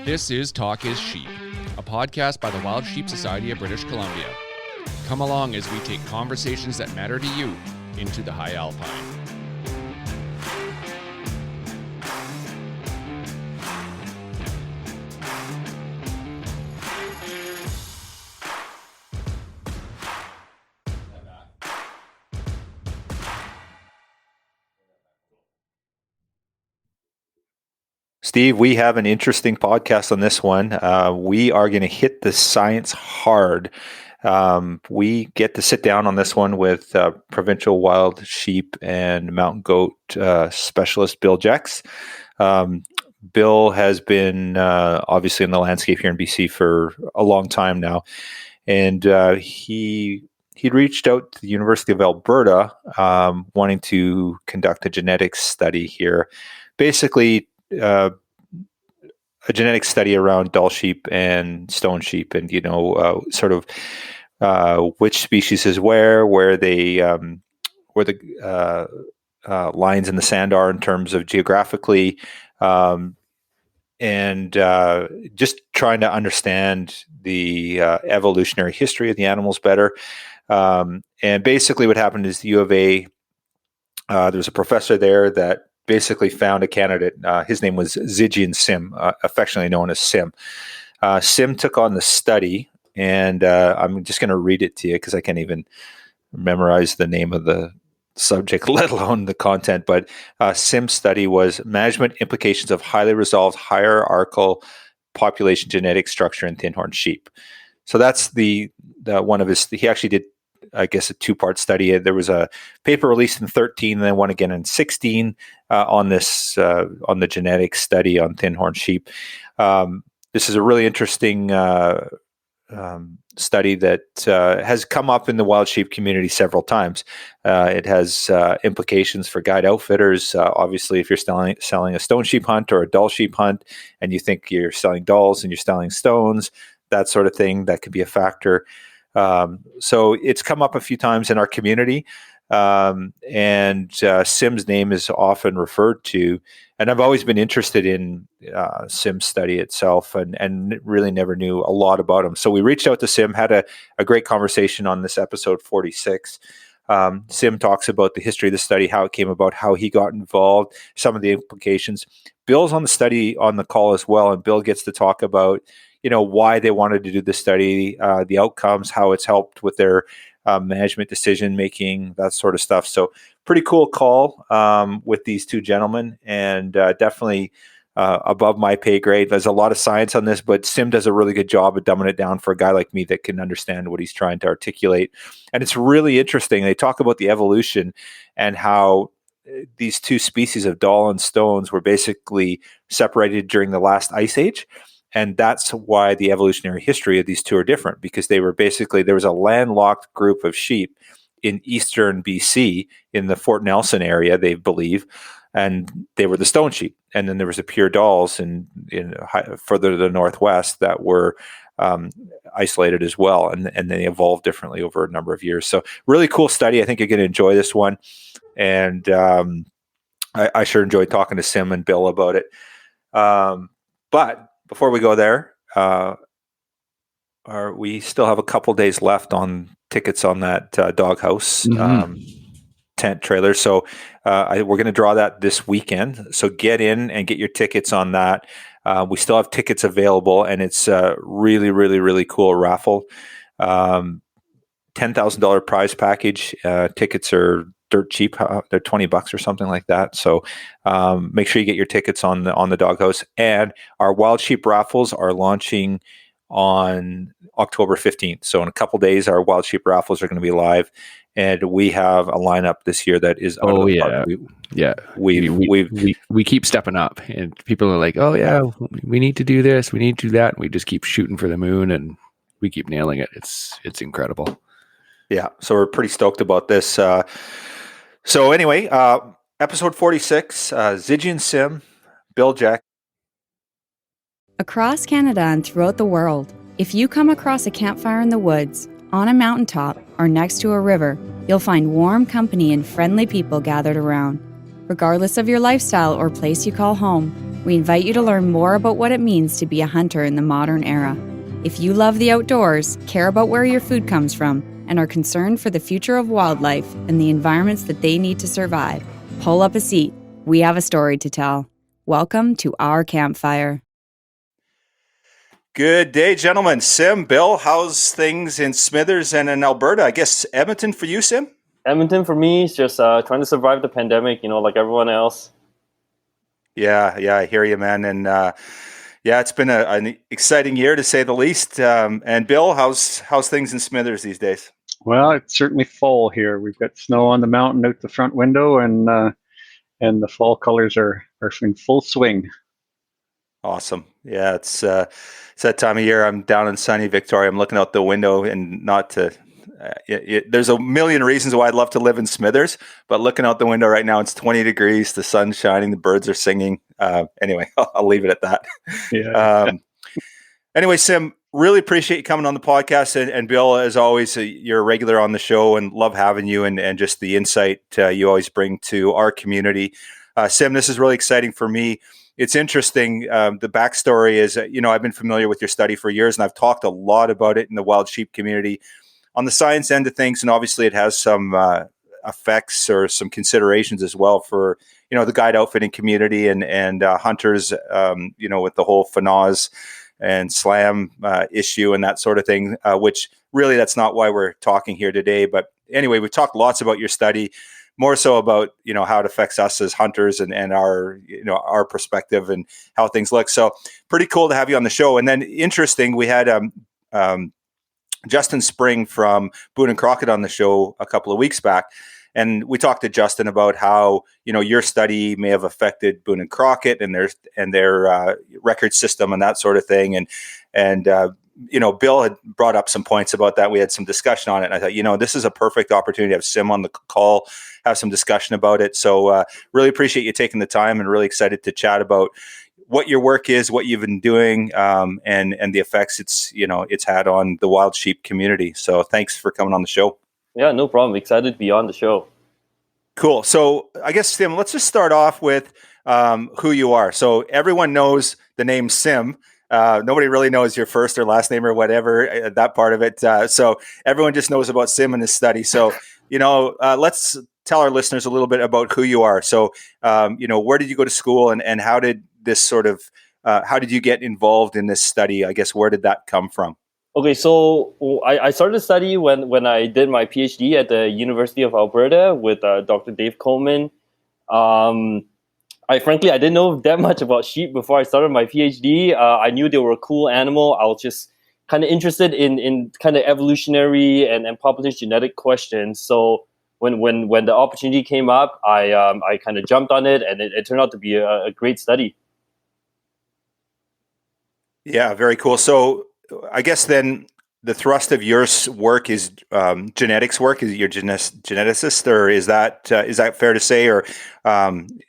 This is Talk is Sheep, a podcast by the Wild Sheep Society of British Columbia. Come along as we take conversations that matter to you into the high alpine. Steve, we have an interesting podcast on this one. We are going to hit the science hard. We get to sit down on this one with provincial wild sheep and mountain goat specialist Bill Jex. Bill has been obviously in the landscape here in BC for a long time now, and he'd reached out to the University of Alberta wanting to conduct a genetics study here. Basically, a genetic study around Dall sheep and stone sheep, and sort of which species is where they where the lines in the sand are in terms of geographically, and just trying to understand the evolutionary history of the animals better. And basically, what happened is the U of A. There was a professor there that basically found a candidate. His name was Zijian Sim, affectionately known as Sim. Sim took on the study, and I'm just going to read it to you because I can't even memorize the name of the subject, let alone the content. But Sim's study was management implications of highly resolved hierarchical population genetic structure in thinhorn sheep. So that's the one of his. He actually did, I guess, a two-part study. There was a paper released in 2013 and then one again in 2016 on this, on the genetic study on thinhorn sheep. This is a really interesting study that has come up in the wild sheep community several times. It has implications for guide outfitters. Obviously, if you're selling a stone sheep hunt or a Dall sheep hunt and you think you're selling Dalls and you're selling stones, that sort of thing, that could be a factor. So it's come up a few times in our community, and Sim's name is often referred to. And I've always been interested in Sim's study itself, and really never knew a lot about him. So we reached out to Sim, had a great conversation on this episode 46. Sim talks about the history of the study, how it came about, how he got involved, some of the implications. Bill's on the study on the call as well, and Bill gets to talk about why they wanted to do the study, the outcomes, how it's helped with their management decision making, that sort of stuff. So pretty cool call with these two gentlemen, and definitely above my pay grade. There's a lot of science on this, but Sim does a really good job of dumbing it down for a guy like me that can understand what he's trying to articulate. And it's really interesting. They talk about the evolution and how these two species of Dall and stones were basically separated during the last ice age. And that's why the evolutionary history of these two are different, because they were basically, there was a landlocked group of sheep in eastern BC in the Fort Nelson area, they believe, and they were the stone sheep. And then there was the pure Dalls in further to the northwest that were isolated as well, and they evolved differently over a number of years. So really cool study. I think you're going to enjoy this one. And I sure enjoyed talking to Sim and Bill about it. But before we go there, we still have a couple days left on tickets on that doghouse tent trailer. So we're going to draw that this weekend. So get in and get your tickets on that. We still have tickets available, and it's a really, really, really cool raffle. $10,000 prize package. Tickets are dirt cheap. They're $20 or something like that. So make sure you get your tickets on the doghouse. And our wild sheep raffles are launching on October 15th. So in a couple days, our wild sheep raffles are going to be live, and we have a lineup this year that is out of the park. We keep stepping up, and people are like, "Oh yeah, we need to do this, we need to do that." And we just keep shooting for the moon, and we keep nailing it. It's incredible. Yeah, so we're pretty stoked about this. So anyway, episode 46, Zijian Sim, Bill Jex. Across Canada and throughout the world, if you come across a campfire in the woods, on a mountaintop, or next to a river, you'll find warm company and friendly people gathered around. Regardless of your lifestyle or place you call home, we invite you to learn more about what it means to be a hunter in the modern era. If you love the outdoors, care about where your food comes from, and are concerned for the future of wildlife and the environments that they need to survive, pull up a seat. We have a story to tell. Welcome to our campfire. Good day, gentlemen. Sim, Bill, how's things in Smithers and in Alberta? I guess Edmonton for you, Sim? Edmonton for me is just trying to survive the pandemic, like everyone else. Yeah, I hear you, man. And it's been an exciting year to say the least. And Bill, how's things in Smithers these days? Well, it's certainly fall here. We've got snow on the mountain out the front window, and the fall colors are in full swing. Awesome. Yeah, it's that time of year. I'm down in sunny Victoria. I'm looking out the window, and not to. There's a million reasons why I'd love to live in Smithers, but looking out the window right now, it's 20 degrees. The sun's shining. The birds are singing. Anyway, I'll leave it at that. Yeah. Anyway, Sim, really appreciate you coming on the podcast. And Bill, as always, you're a regular on the show, and love having you and just the insight you always bring to our community. Sim, this is really exciting for me. It's interesting. The backstory is, I've been familiar with your study for years, and I've talked a lot about it in the wild sheep community on the science end of things. And obviously it has some effects or some considerations as well for, the guide outfitting community and hunters, with the whole FNAWS and SLAM issue and that sort of thing, which really that's not why we're talking here today. But anyway, we've talked lots about your study, more so about, how it affects us as hunters and our, our perspective and how things look. So pretty cool to have you on the show. And then interesting, we had Justin Spring from Boone and Crockett on the show a couple of weeks back. And we talked to Justin about how, your study may have affected Boone and Crockett and their record system and that sort of thing. And Bill had brought up some points about that. We had some discussion on it. And I thought, this is a perfect opportunity to have Sim on the call, have some discussion about it. So really appreciate you taking the time, and really excited to chat about what your work is, what you've been doing, and the effects it's had on the wild sheep community. So thanks for coming on the show. Yeah, no problem. Excited to be on the show. Cool. So I guess, Sim, let's just start off with who you are. So everyone knows the name Sim. Nobody really knows your first or last name or whatever, that part of it. So everyone just knows about Sim in this study. So, let's tell our listeners a little bit about who you are. So, where did you go to school, and how did this sort of, how did you get involved in this study? I guess, where did that come from? Okay, so I started to study when I did my PhD at the University of Alberta with Dr. Dave Coleman. I didn't know that much about sheep before I started my PhD. I knew they were a cool animal. I was just kind of interested in kind of evolutionary and population genetic questions. So when the opportunity came up, I kind of jumped on it, and it turned out to be a great study. Yeah, very cool. So I guess then the thrust of your work is genetics work. Is you're geneticist, or is that fair to say, or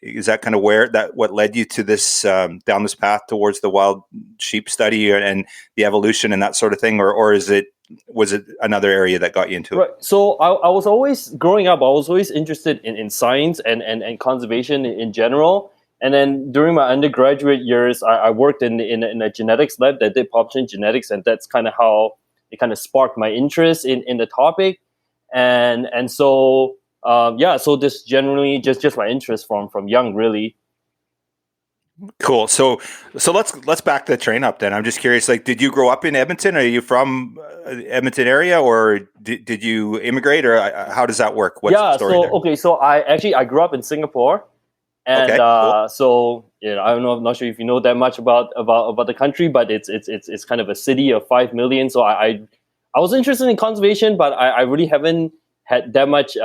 is that kind of what led you to this down this path towards the wild sheep study and the evolution and that sort of thing, or was it another area that got you into it? Right. So I was always growing up. I was always interested in science and conservation in general. And then during my undergraduate years, I worked in a genetics lab that did population genetics, and that's kind of how it kind of sparked my interest in the topic. And so so this generally just my interest from young, really. Cool. So let's back the train up then. I'm just curious, like, did you grow up in Edmonton? Are you from Edmonton area, or did you immigrate, or how does that work? What's the story there? So I grew up in Singapore. And okay, cool. So I don't know. I'm not sure if you know that much about the country, but it's kind of a city of 5 million. So I was interested in conservation, but I really haven't had that much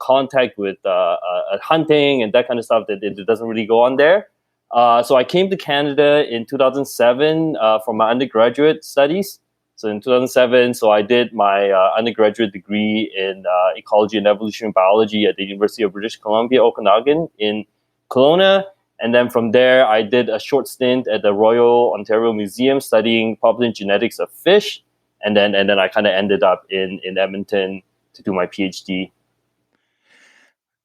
contact with hunting and that kind of stuff. That it doesn't really go on there. So I came to Canada in 2007 for my undergraduate studies. So in 2007, so I did my undergraduate degree in ecology and evolutionary biology at the University of British Columbia, Okanagan in Kelowna. And then from there, I did a short stint at the Royal Ontario Museum studying population genetics of fish. And then I kind of ended up in Edmonton to do my PhD.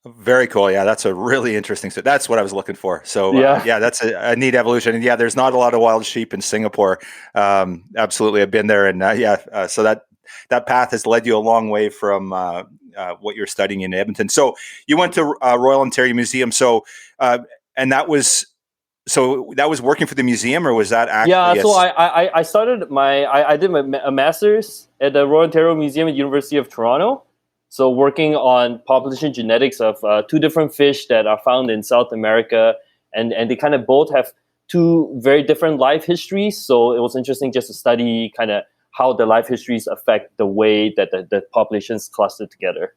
Very cool. Yeah, that's a really interesting. So that's what I was looking for. So Yeah. that's a neat evolution. And yeah, there's not a lot of wild sheep in Singapore. Absolutely, I've been there, and so that path has led you a long way from what you're studying in Edmonton. So you went to Royal Ontario Museum. So and that was working for the museum, or was that actually? Yeah. So I started I did a master's at the Royal Ontario Museum at University of Toronto. So working on population genetics of two different fish that are found in South America, and they kind of both have two very different life histories. So it was interesting just to study kind of how the life histories affect the way that the populations cluster together.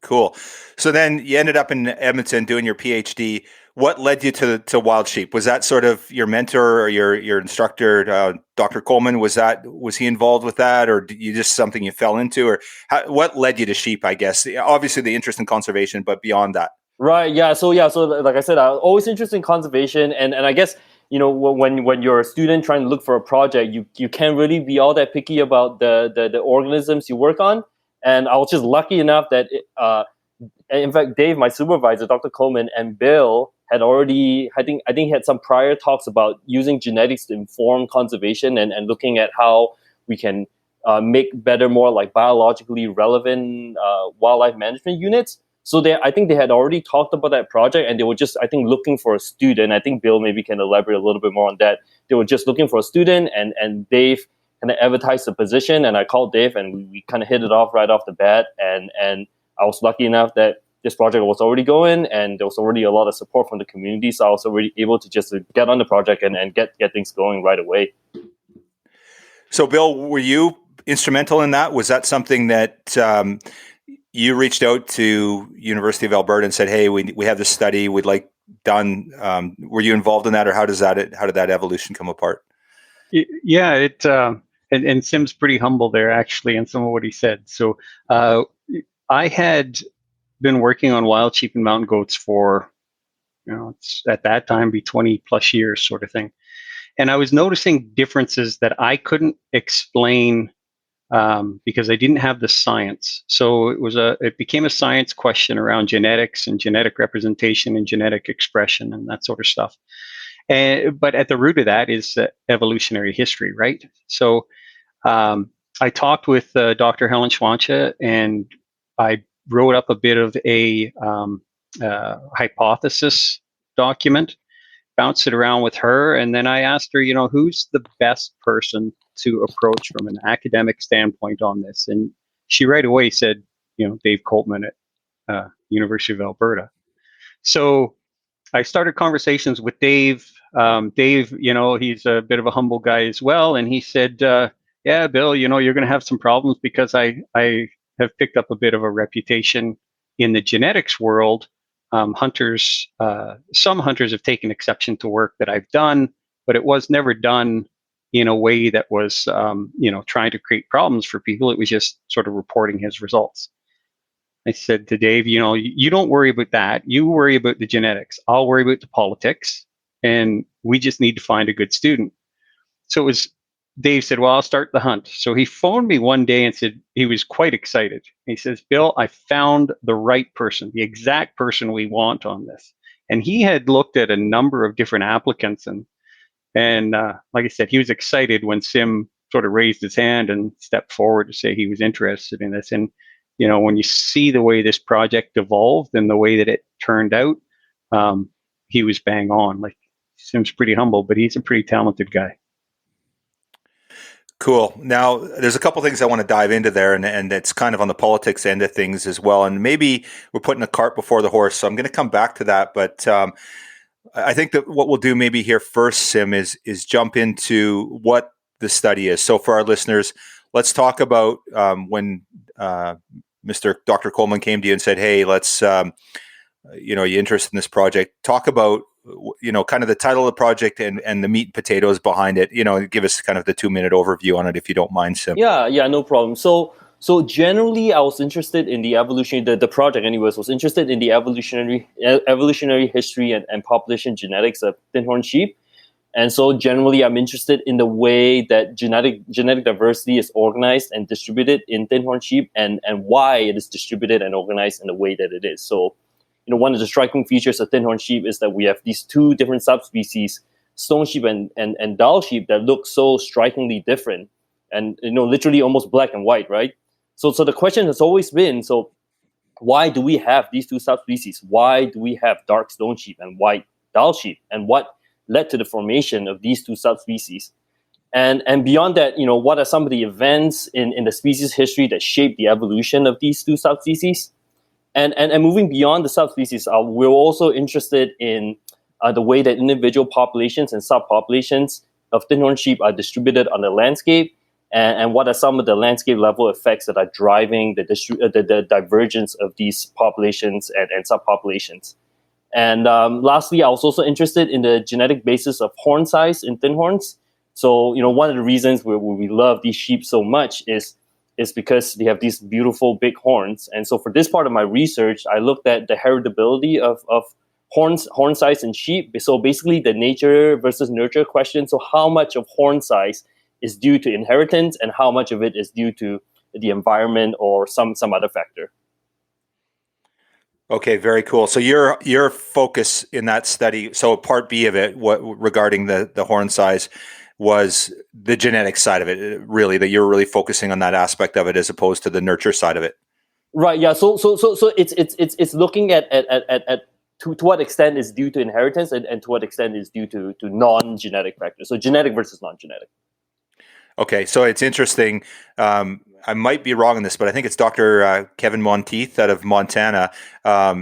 Cool. So then you ended up in Edmonton doing your PhD. What led you to wild sheep? Was that sort of your mentor or your instructor, Dr. Coleman? Was he involved with that, or you just something you fell into, or what led you to sheep? I guess obviously the interest in conservation, but beyond that. Right. Yeah. So like I said, I was always interested in conservation, and I guess when you're a student trying to look for a project, you can't really be all that picky about the organisms you work on. And I was just lucky enough that in fact, Dave, my supervisor, Dr. Coleman, and Bill had already, I think had some prior talks about using genetics to inform conservation and looking at how we can make better, more like biologically relevant wildlife management units. So I think they had already talked about that project, and they were just, I think, looking for a student. I think Bill maybe can elaborate a little bit more on that. They were just looking for a student, and Dave kind of advertised the position, and I called Dave, and we kind of hit it off right off the bat. And I was lucky enough that this project was already going, and there was already a lot of support from the community, so I was already able to just get on the project and get things going right away. So, Bill, were you instrumental in that? Was that something that you reached out to University of Alberta and said, "Hey, we have this study we'd like done"? Were you involved in that, or how did that evolution come apart? Yeah, and Sim's pretty humble there, actually, in some of what he said. So I had been working on wild sheep and mountain goats for, it's at that time be 20 plus years sort of thing. And I was noticing differences that I couldn't explain because I didn't have the science. So it became a science question around genetics and genetic representation and genetic expression and that sort of stuff. But at the root of that is evolutionary history, right? So I talked with Dr. Helen Schwancha, and I wrote up a bit of a hypothesis document, bounced it around with her, and then I asked her, who's the best person to approach from an academic standpoint on this? And she right away said, Dave Coltman at University of Alberta. So I started conversations with Dave. Dave, he's a bit of a humble guy as well, and he said, "Yeah, Bill, you're going to have some problems because I have picked up a bit of a reputation in the genetics world. Some hunters have taken exception to work that I've done, but it was never done in a way that was, trying to create problems for people. It was just sort of reporting his results." I said to Dave, you don't worry about that. You worry about the genetics. I'll worry about the politics, and we just need to find a good student. So Dave said, well, I'll start the hunt. So he phoned me one day and said he was quite excited. He says, Bill, I found the right person, the exact person we want on this. And he had looked at a number of different applicants, and like I said, he was excited when Sim sort of raised his hand and stepped forward to say he was interested in this. And when you see the way this project evolved and the way that it turned out, he was bang on. Like, Sim's pretty humble, but he's a pretty talented guy. Cool. Now, there's a couple things I want to dive into there, and it's kind of on the politics end of things as well. And maybe we're putting a cart before the horse, so I'm going to come back to that. But I think that what we'll do maybe here first, Sim, is jump into what the study is. So for our listeners, let's talk about when Dr. Coleman came to you and said, "Hey, let's you interested in this project? Talk about kind of the title of the project and the meat and potatoes behind it. Give us kind of the 2-minute overview on it, if you don't mind, Sim." Yeah, no problem. So generally, I was interested in the evolution. The project, anyways, was interested in the evolutionary history and population genetics of thinhorn sheep. And so generally, I'm interested in the way that genetic diversity is organized and distributed in thinhorn sheep, and why it is distributed and organized in the way that it is. So, one of the striking features of thinhorn sheep is that we have these two different subspecies, stone sheep and dull sheep, that look so strikingly different, and literally almost black and white, right? So the question has always been, so why do we have these two subspecies? Why do we have dark stone sheep and white dull sheep? And what led to the formation of these two subspecies? And beyond that, what are some of the events in the species history that shaped the evolution of these two subspecies? And moving beyond the subspecies, we're also interested in the way that individual populations and subpopulations of thinhorn sheep are distributed on the landscape, and what are some of the landscape level effects that are driving the divergence of these populations and subpopulations. And lastly, I was also interested in the genetic basis of horn size in thinhorns. So, one of the reasons we love these sheep so much is because they have these beautiful big horns. And so for this part of my research, I looked at the heritability of horn size in sheep. So basically the nature versus nurture question. So how much of horn size is due to inheritance and how much of it is due to the environment or some other factor? Okay, very cool. So your focus in that study, so part B of it, regarding the horn size, was the genetic side of it, really, that you're really focusing on that aspect of it as opposed to the nurture side of it. Right. Yeah. So it's looking at to what extent is due to inheritance and to what extent is due to non-genetic factors. So genetic versus non-genetic. Okay, so it's interesting. I might be wrong on this, but I think it's Dr. Kevin Monteith out of Montana.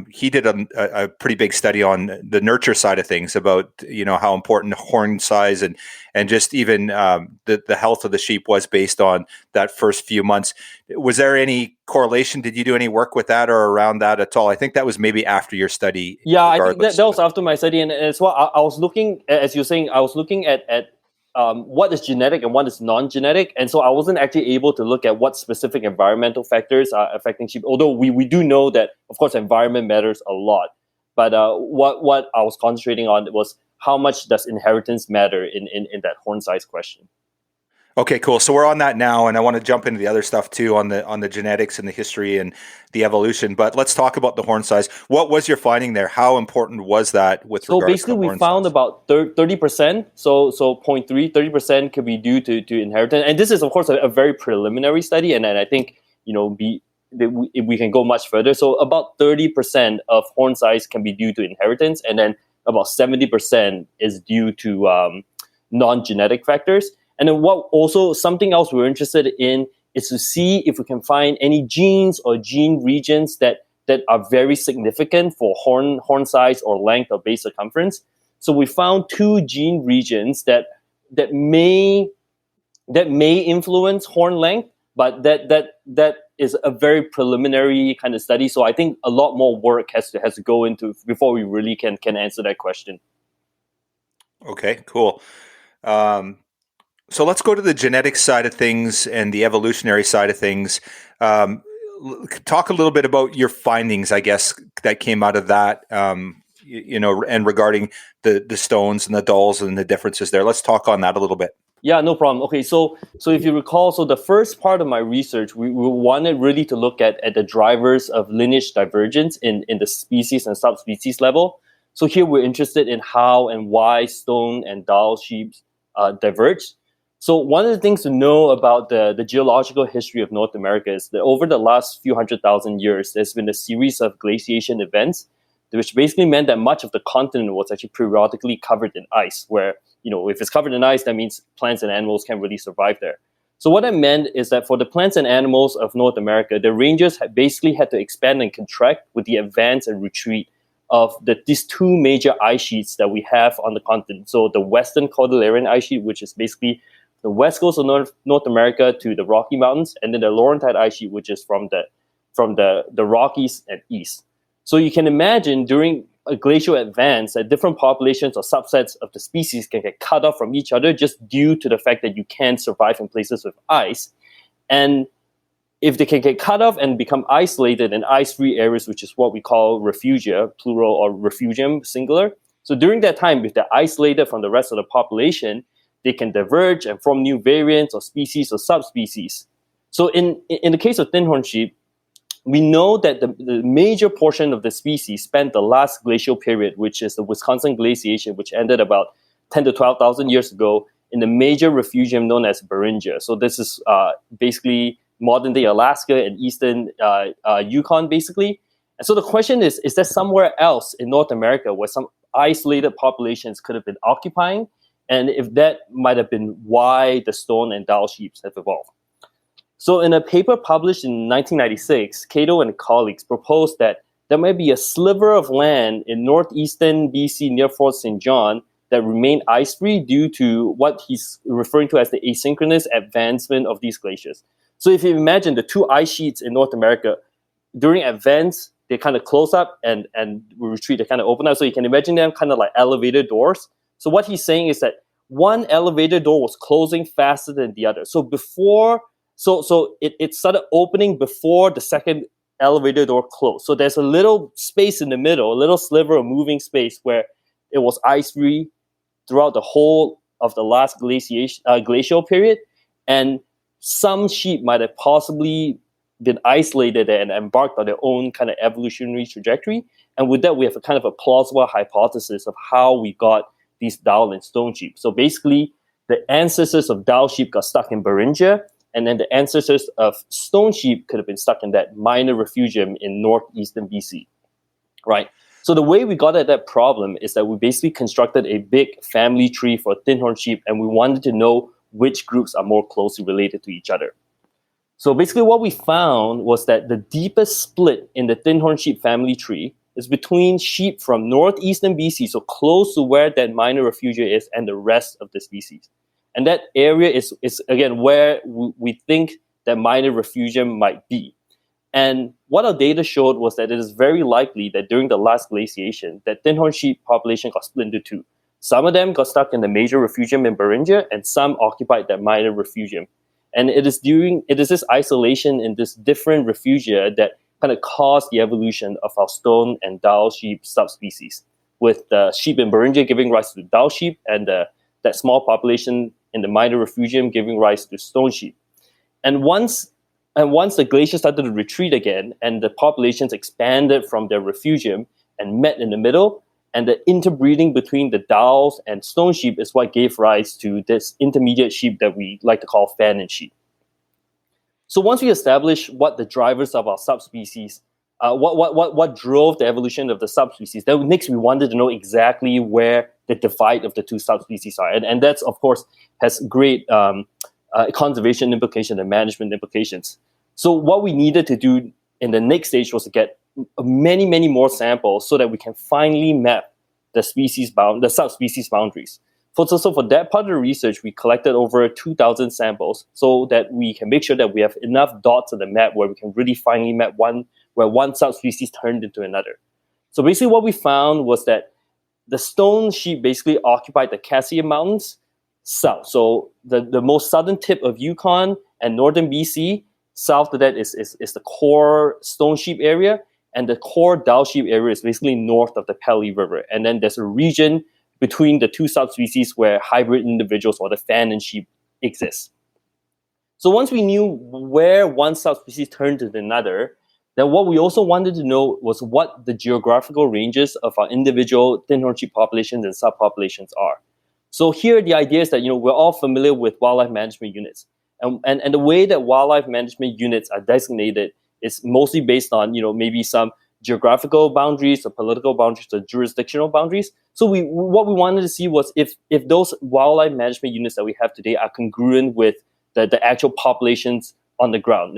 He did a pretty big study on the nurture side of things, about how important horn size and just even the health of the sheep was based on that first few months. Was there any correlation? Did you do any work with that or around that at all? I think that was maybe after your study. Yeah, I think that was after my study, and as well, I was looking, as you're saying, I was looking at what is genetic and what is non-genetic, and so I wasn't actually able to look at what specific environmental factors are affecting sheep. Although we do know that, of course, environment matters a lot, but what I was concentrating on was how much does inheritance matter in that horn size question. Okay, cool. So we're on that now, and I want to jump into the other stuff too, on the genetics and the history and the evolution. But let's talk about the horn size. What was your finding there? How important was that with regard to the horn size? So basically, we found about 30%. So 30% could be due to inheritance. And this is, of course, a very preliminary study. And I think we can go much further. So about 30% of horn size can be due to inheritance, and then about 70% is due to non-genetic factors. And then something else we're interested in is to see if we can find any genes or gene regions that are very significant for horn size or length or base circumference. So we found 2 gene regions that may influence horn length, but that is a very preliminary kind of study. So I think a lot more work has to go into before we really can answer that question. Okay, cool. So let's go to the genetic side of things and the evolutionary side of things. Talk a little bit about your findings, I guess, that came out of that, and regarding the stones and the dulls and the differences there. Let's talk on that a little bit. Yeah, no problem. Okay, so if you recall, so the first part of my research, we wanted really to look at the drivers of lineage divergence in the species and subspecies level. So here we're interested in how and why stone and dull sheep diverge. So one of the things to know about the geological history of North America is that over the last few 100,000 years, there's been a series of glaciation events, which basically meant that much of the continent was actually periodically covered in ice, where, if it's covered in ice, that means plants and animals can't really survive there. So what that meant is that for the plants and animals of North America, the ranges basically had to expand and contract with the advance and retreat of these two major ice sheets that we have on the continent. So the Western Cordilleran ice sheet, which is basically the west coast of North America to the Rocky Mountains, and then the Laurentide ice sheet, which is from the Rockies and east. So you can imagine during a glacial advance that different populations or subsets of the species can get cut off from each other just due to the fact that you can't survive in places with ice. And if they can get cut off and become isolated in ice-free areas, which is what we call refugia, plural, or refugium, singular. So during that time, if they're isolated from the rest of the population, they can diverge and form new variants or species or subspecies. So in the case of thinhorn sheep, we know that the major portion of the species spent the last glacial period, which is the Wisconsin glaciation, which ended about 10 to 12,000 years ago, in the major refugium known as Beringia. So this is basically modern-day Alaska and eastern Yukon, basically. And so the question is there somewhere else in North America where some isolated populations could have been occupying? And if that might have been why the stone and dowel sheep have evolved. So in a paper published in 1996, Cato and colleagues proposed that there might be a sliver of land in northeastern BC near Fort St. John that remained ice-free due to what he's referring to as the asynchronous advancement of these glaciers. So if you imagine the two ice sheets in North America, during advance, they kind of close up and retreat, they kind of open up. So you can imagine them kind of like elevator doors. So what he's saying is that one elevator door was closing faster than the other. So it started opening before the second elevator door closed. So there's a little space in the middle, a little sliver of moving space where it was ice-free throughout the whole of the last glacial period. And some sheep might have possibly been isolated and embarked on their own kind of evolutionary trajectory. And with that, we have a kind of a plausible hypothesis of how we got these dowel and stone sheep. So basically, the ancestors of dowel sheep got stuck in Beringia, and then the ancestors of stone sheep could have been stuck in that minor refugium in northeastern BC, right? So the way we got at that problem is that we basically constructed a big family tree for thinhorn sheep, and we wanted to know which groups are more closely related to each other. So basically what we found was that the deepest split in the thinhorn sheep family tree is between sheep from northeastern BC, so close to where that minor refugia is, and the rest of the species. And that area is again, where we think that minor refugium might be. And what our data showed was that it is very likely that during the last glaciation, that thinhorn sheep population got split into two. Some of them got stuck in the major refugium in Beringia, and some occupied that minor refugium. And it is this isolation in this different refugia that kind of caused the evolution of our stone and dowel sheep subspecies, with the sheep in Beringia giving rise to dowel sheep, and that small population in the minor refugium giving rise to stone sheep. And once the glacier started to retreat again, and the populations expanded from their refugium and met in the middle, and the interbreeding between the dowels and stone sheep is what gave rise to this intermediate sheep that we like to call fan and sheep. So once we establish what the drivers of our subspecies, what drove the evolution of the subspecies, then next we wanted to know exactly where the divide of the two subspecies are. And that's, of course, has great conservation implications and management implications. So what we needed to do in the next stage was to get many, many more samples so that we can finally map the subspecies boundaries. So for that part of the research, we collected over 2,000 samples so that we can make sure that we have enough dots on the map where we can really finally map where one subspecies turned into another. So basically what we found was that the stone sheep basically occupied the Cassian Mountains south. So the most southern tip of Yukon and northern BC. South of that is the core stone sheep area, and the core dowel sheep area is basically north of the Pelly River. And then there's a region between the two subspecies where hybrid individuals or the fan and sheep exist. So once we knew where one subspecies turned to another, then what we also wanted to know was what the geographical ranges of our individual thinhorn sheep populations and subpopulations are. So here the idea is that we're all familiar with wildlife management units. And the way that wildlife management units are designated is mostly based on, maybe some geographical boundaries or political boundaries or jurisdictional boundaries. So what we wanted to see was if those wildlife management units that we have today are congruent with the actual populations on the ground.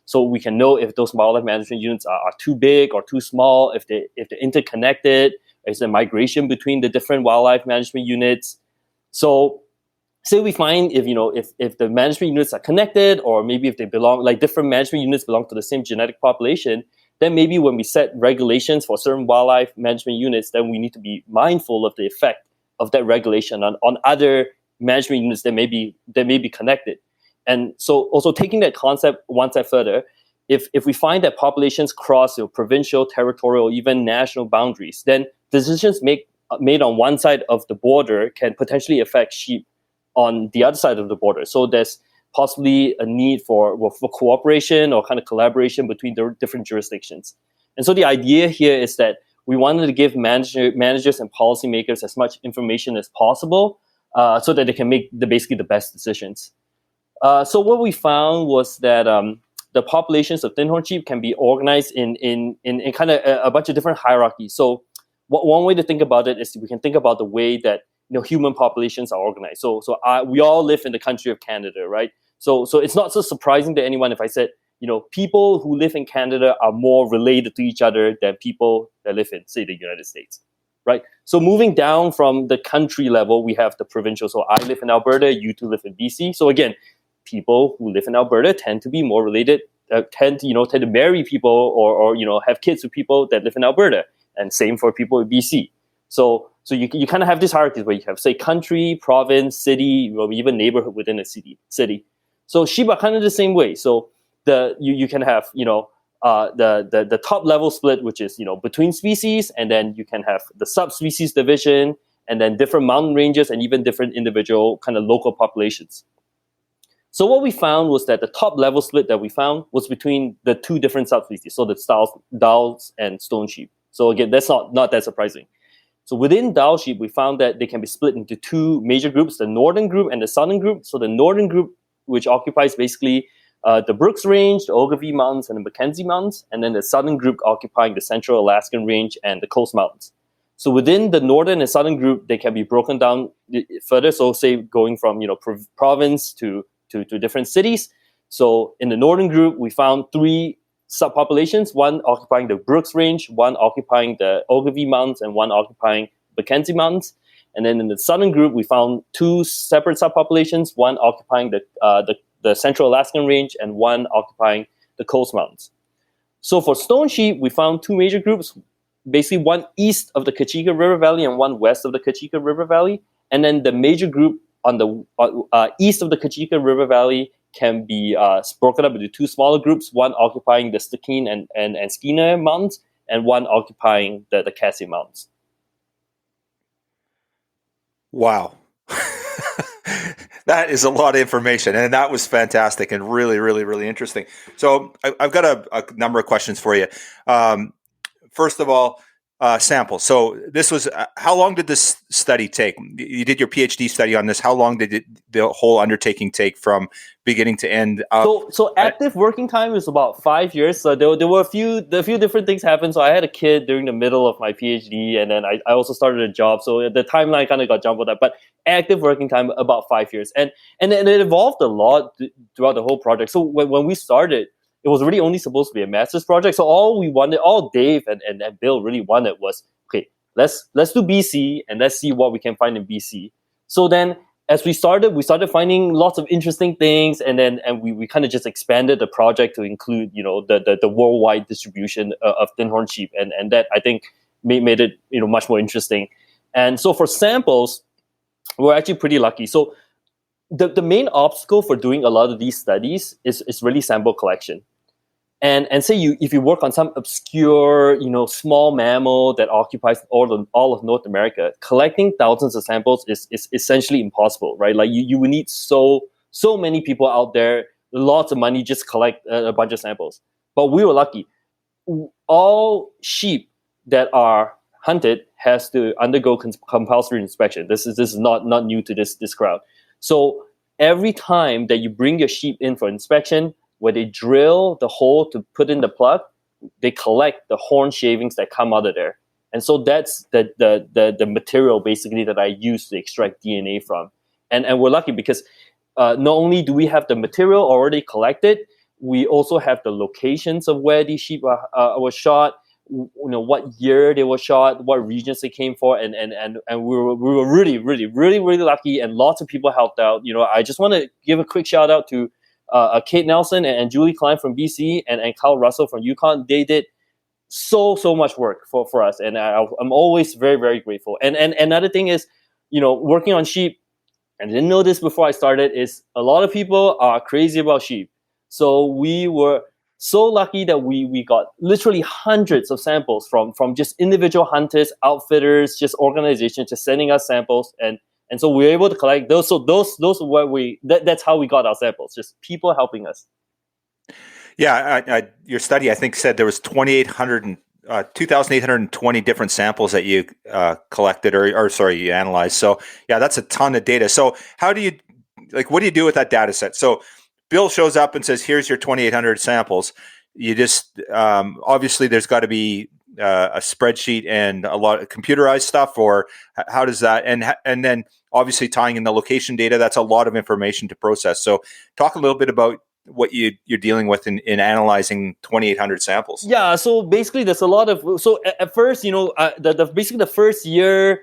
So we can know if those wildlife management units are too big or too small, if they're interconnected, is there migration between the different wildlife management units. So say we find if the management units are connected, or maybe if they belong, like different management units belong to the same genetic population, then maybe when we set regulations for certain wildlife management units, then we need to be mindful of the effect of that regulation on other management units that may be connected. And so also taking that concept one step further, if we find that populations cross provincial, territorial, even national boundaries, then decisions made on one side of the border can potentially affect sheep on the other side of the border. So there's possibly a need for cooperation or kind of collaboration between the different jurisdictions. And so the idea here is that we wanted to give managers and policymakers as much information as possible, so that they can make basically the best decisions. So what we found was that the populations of thinhorn sheep can be organized in kind of a bunch of different hierarchies. So one way to think about it is we can think about the way that human populations are organized. So we all live in the country of Canada, right? So it's not so surprising to anyone if I said, people who live in Canada are more related to each other than people that live in, say, the United States, right? So moving down from the country level, we have the provincial. So I live in Alberta, you two live in BC. So again, people who live in Alberta tend to be more related, tend to marry people or have kids with people that live in Alberta, and same for people in BC. So you kind of have these hierarchies where you have, say, country, province, city, even neighborhood within a city. So sheep are kind of the same way. So you can have the top level split, which is between species, and then you can have the subspecies division, and then different mountain ranges, and even different individual kind of local populations. So what we found was that the top level split that we found was between the two different subspecies, so the Dals and stone sheep. So again, that's not that surprising. So within Dal sheep, we found that they can be split into two major groups, the northern group and the southern group. So the northern group, which occupies basically the Brooks Range, the Ogilvie Mountains, and the Mackenzie Mountains, and then the southern group occupying the Central Alaskan Range and the Coast Mountains. So within the northern and southern group, they can be broken down further. So say going from province to different cities. So in the northern group, we found three subpopulations, one occupying the Brooks Range, one occupying the Ogilvie Mountains, and one occupying Mackenzie Mountains. And then in the southern group, we found two separate subpopulations, one occupying the Central Alaskan Range and one occupying the Coast Mountains. So for stone sheep, we found two major groups, basically one east of the Kachika River Valley and one west of the Kachika River Valley. And then the major group on the east of the Kachika River Valley can be broken up into two smaller groups, one occupying the Stikine and Skeena Mountains, and one occupying the Cassie Mountains. Wow. That is a lot of information, and that was fantastic and really, really, really interesting. So I've got a number of questions for you. First of all, sample. So this was, how long did this study take? You did your PhD study on this. How long did the whole undertaking take from beginning to end? So active working time is about 5 years. So there were a few different things happened. So I had a kid during the middle of my PhD, and then I also started a job. So the timeline kind of got jumbled up, but active working time about 5 years. And it evolved a lot throughout the whole project. So when we started, it was really only supposed to be a master's project. So all Dave and Bill really wanted was, okay, let's do BC and let's see what we can find in BC. So then as we started finding lots of interesting things, and we kind of just expanded the project to include, the worldwide distribution of thinhorn sheep. And that, I think, made it, much more interesting. And so for samples, we're actually pretty lucky. So the main obstacle for doing a lot of these studies is really sample collection. And say if you work on some obscure, small mammal that occupies all of North America, collecting thousands of samples is essentially impossible, right? Like you would need so many people out there, lots of money, just collect a bunch of samples. But we were lucky. All sheep that are hunted has to undergo compulsory inspection. This is not new to this crowd. So every time that you bring your sheep in for inspection, where they drill the hole to put in the plug, they collect the horn shavings that come out of there. And so that's the material basically that I use to extract DNA from. And we're lucky because not only do we have the material already collected, We also have the locations of where these sheep were shot, what year they were shot, what regions they came for, and we were really lucky, and lots of people helped out. I just want to give a quick shout out to Kate Nelson and Julie Klein from BC and Kyle Russell from Yukon. They did so much work for us, and I'm always very, very grateful. And another thing is, working on sheep, and I didn't know this before I started, is a lot of people are crazy about sheep. So we were so lucky that we got literally hundreds of samples from just individual hunters, outfitters, just organizations just sending us samples, and so we were able to collect those. So those are where that's how we got our samples, just people helping us. Yeah, your study, I think, said there was 2,820 different samples that you collected or you analyzed. So yeah, that's a ton of data. So what do you do with that data set? So Bill shows up and says, here's your 2,800 samples. You just, obviously there's got to be a spreadsheet and a lot of computerized stuff, or how does that, and then obviously tying in the location data, that's a lot of information to process. So talk a little bit about what you're dealing with in analyzing 2,800 samples. Yeah, so basically there's a lot of, so at first, basically the first year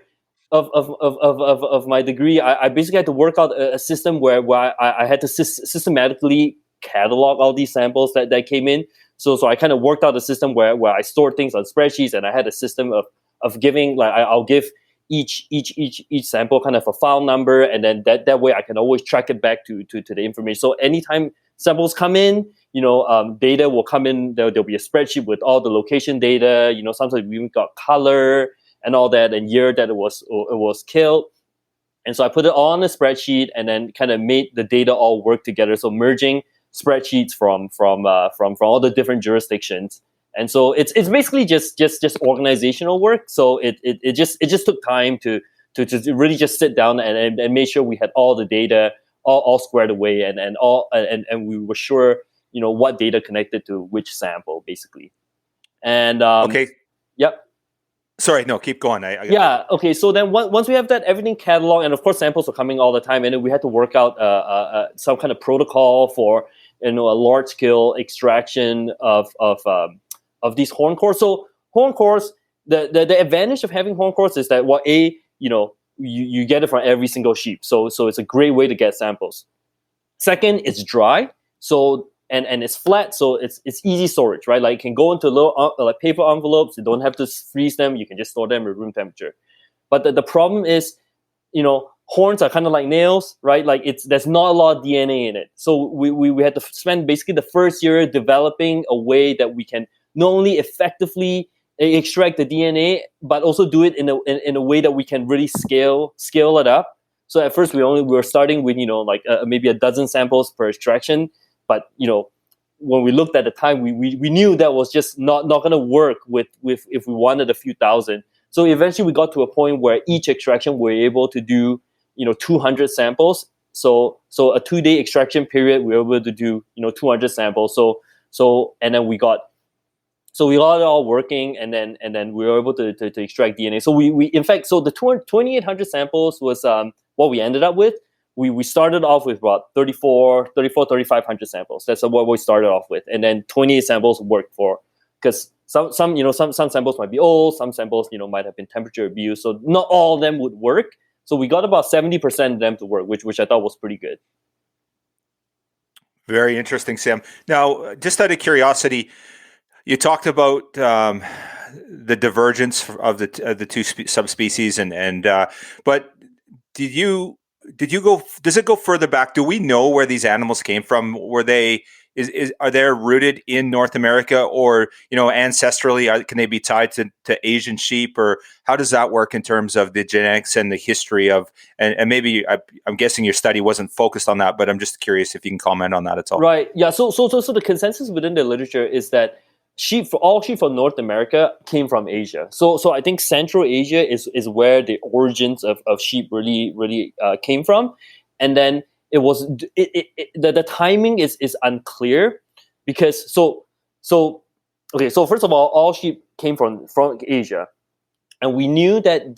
of my degree, I basically had to work out a system where I had to systematically catalog all these samples that came in. So I kind of worked out a system where I stored things on spreadsheets, and I had a system of giving, like I'll give each sample kind of a file number, and then that way I can always track it back to the information. So anytime samples come in, data will come in. There'll be a spreadsheet with all the location data. Sometimes we even got color and all that, and year that it was killed. And so I put it all on a spreadsheet, and then kind of made the data all work together. So merging spreadsheets from all the different jurisdictions. And so it's basically just organizational work. So it just took time to really just sit down and make sure we had all the data all squared away, and we were sure what data connected to which sample, basically. And okay. Yep. Sorry, no, keep going. Yeah. Okay. So then once we have that everything cataloged, and of course samples are coming all the time, and then we had to work out some kind of protocol for a large scale extraction of these horn cores. So horn cores, the advantage of having horn cores is that you get it from every single sheep. So it's a great way to get samples. Second, it's dry. So and it's flat, so it's easy storage, right? Like, you can go into little like paper envelopes. You don't have to freeze them. You can just store them at room temperature. But the problem is, horns are kind of like nails, right? Like, there's not a lot of DNA in it. So we had to spend basically the first year developing a way that we can not only effectively extract the DNA, but also do it in a way that we can really scale it up. So at first we were starting with maybe a dozen samples per extraction. But when we looked at the time, we knew that was just not going to work with if we wanted a few thousand. So eventually we got to a point where each extraction we were able to do 200 samples. So a 2-day extraction period, we were able to do 200 samples. So and then we got it all working, and then we were able to extract DNA. So we in fact, so the 2,800 samples was what we ended up with. We started off with about 3,500 samples. That's what we started off with, and then 28 samples worked for, because some samples might be old, some samples might have been temperature abused, so not all of them would work. So we got about 70% of them to work, which I thought was pretty good. Very interesting, Sam. Now, just out of curiosity, you talked about the divergence of the two subspecies, but does it go further back? Do we know where these animals came from? Are they rooted in North America, or ancestrally, can they be tied to Asian sheep, or how does that work in terms of the genetics and the history of? And maybe I'm guessing your study wasn't focused on that, but I'm just curious if you can comment on that at all. Right. Yeah. So the consensus within the literature is that all sheep from North America came from Asia. So I think Central Asia is where the origins of sheep really came from, and then it was the timing is unclear, because so first of all sheep came from Asia, and we knew that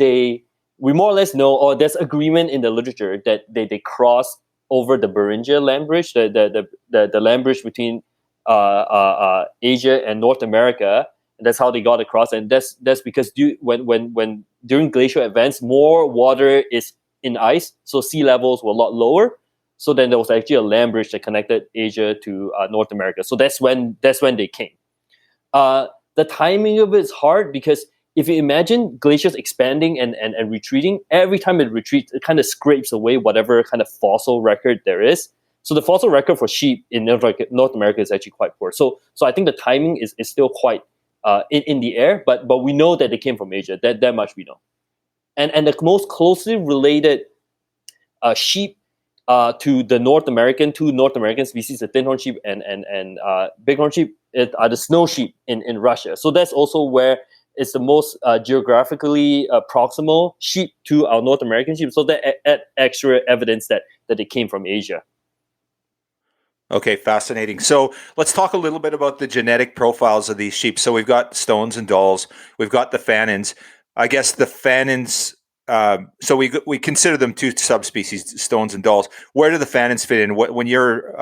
we more or less know, or there's agreement in the literature that they crossed over the Beringia land bridge, the land bridge between Asia and North America. And that's how they got across, and that's because when during glacial events, more water is in ice, so sea levels were a lot lower. So then there was actually a land bridge that connected Asia to North America. So that's when they came. The timing of it is hard because if you imagine glaciers expanding and retreating, every time it retreats, it kind of scrapes away whatever kind of fossil record there is. So the fossil record for sheep in North America is actually quite poor. So I think the timing is still quite in the air, but we know that they came from Asia. That much we know. And the most closely related sheep to the North American species, the thinhorn sheep and bighorn sheep, are the snow sheep in Russia. So that's also where it's the most geographically proximal sheep to our North American sheep. So that add extra evidence that they came from Asia. Okay, fascinating. So let's talk a little bit about the genetic profiles of these sheep. So we've got stones and dulls. We've got the Fannins. I guess the Fannins, so we consider them two subspecies, stones and dulls. Where do the Fannins fit in? When you're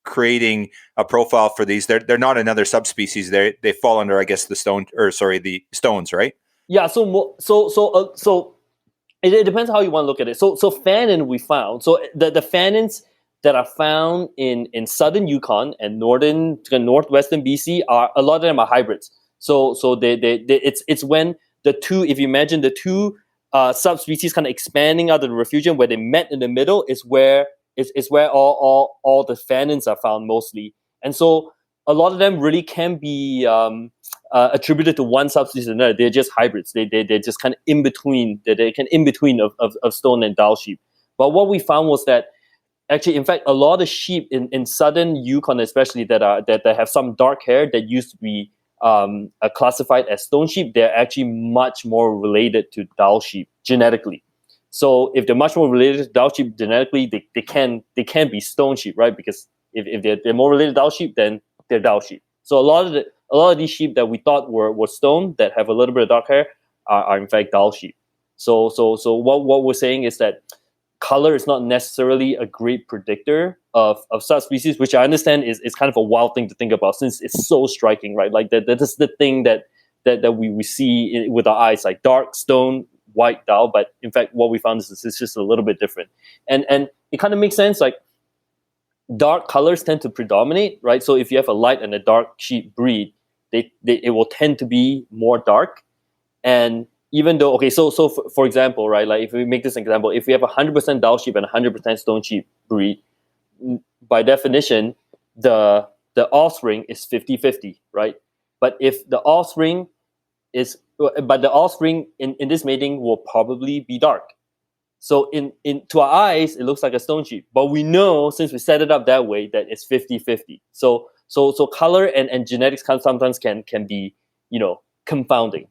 creating a profile for these, they're not another subspecies. They fall under, I guess, the stones, right? Yeah. So it depends how you want to look at it. So Fannin we found. So the Fannins that are found in southern Yukon and northwestern BC are a lot of them are hybrids. So it's when the two, if you imagine the two subspecies kind of expanding out of the refugium where they met in the middle is where all the Fannins are found mostly. And so a lot of them really can be attributed to one subspecies or another. They're just hybrids. They're just kind of in between. They can in between of stone and dull sheep. But what we found was that actually, in fact, a lot of sheep in southern Yukon, especially that have some dark hair that used to be classified as stone sheep, they're actually much more related to dull sheep genetically. So if they're much more related to dull sheep genetically, they can be stone sheep, right? Because if they're more related to dull sheep, then they're dull sheep. So a lot of these sheep that we thought were stone that have a little bit of dark hair are in fact dull sheep. So what we're saying is that color is not necessarily a great predictor of subspecies, which I understand is kind of a wild thing to think about since it's so striking, right? Like that is the thing that we see with our eyes, like dark stone, white dull. But in fact, what we found is it's just a little bit different, and it kind of makes sense. Like dark colors tend to predominate, right? So if you have a light and a dark sheep breed, it will tend to be more dark. And even though, okay, so for example, right, like if we make this example, if we have 100% dull sheep and 100% stone sheep breed, by definition, the offspring is 50-50, right? But if the offspring in this mating will probably be dark. So in to our eyes, it looks like a stone sheep, but we know since we set it up that way that it's 50-50. So color and genetics sometimes can be, confounding.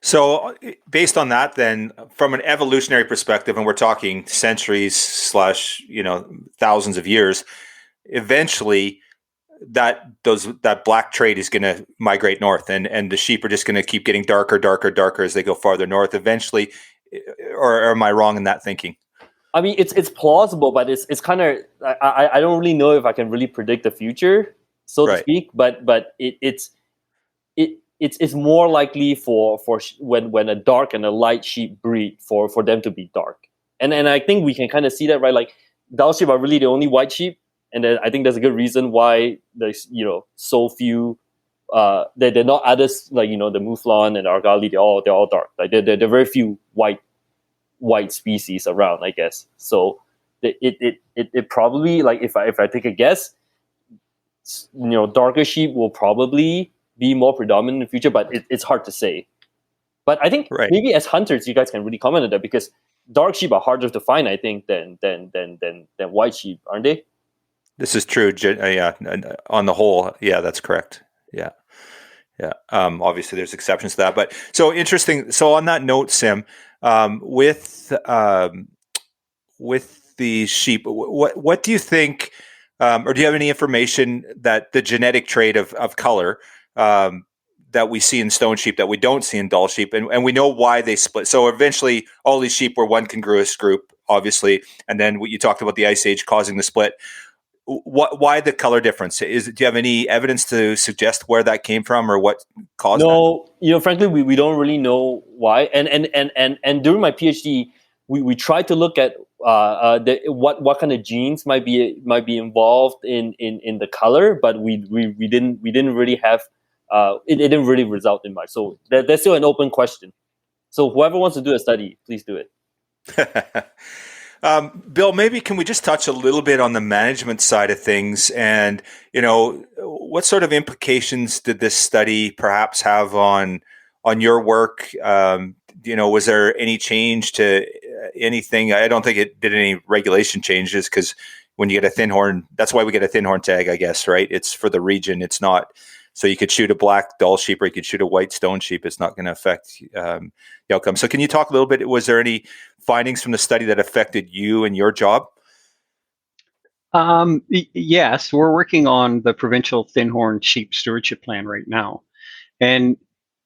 So based on that, then, from an evolutionary perspective, and we're talking centuries / thousands of years, eventually that black trait is going to migrate north, and the sheep are just going to keep getting darker as they go farther north eventually. Or am I wrong in that thinking? I mean, it's plausible, but it's kind of I don't really know if I can really predict the future, so to speak. But it's more likely for when a dark and a light sheep breed for them to be dark, and I think we can kind of see that, right? Like dull sheep are really the only white sheep, and then I think there's a good reason why there's so few. They're not others like the mouflon and argali. They're all dark. Like there are very few white species around, I guess. So it probably, like if I take a guess, darker sheep will probably be more predominant in the future, but it's hard to say. But I think maybe as hunters, you guys can really comment on that because dark sheep are harder to find, I think, than white sheep, aren't they? This is true. Yeah, on the whole, yeah, that's correct. Yeah. Obviously, there's exceptions to that, but so interesting. So on that note, Sim, with the sheep, what do you think, or do you have any information that the genetic trait of color that we see in stone sheep that we don't see in dull sheep, and we know why they split? So eventually, all these sheep were one congruous group, obviously, and then you talked about the Ice Age causing the split. why the color difference? Do you have any evidence to suggest where that came from or what caused that? No, frankly, we don't really know why. And during my PhD, we tried to look at what kind of genes might be involved in the color, but we didn't really have it didn't really result in much. So there's still an open question. So whoever wants to do a study, please do it. Bill, maybe can we just touch a little bit on the management side of things, and what sort of implications did this study perhaps have on your work? Was there any change to anything? I don't think it did any regulation changes, because when you get a thinhorn, that's why we get a thinhorn tag, I guess, right? It's for the region. It's not. So you could shoot a black Dall sheep or you could shoot a white stone sheep. It's not going to affect the outcome. So can you talk a little bit? Was there any findings from the study that affected you and your job? Yes, we're working on the provincial thinhorn sheep stewardship plan right now. And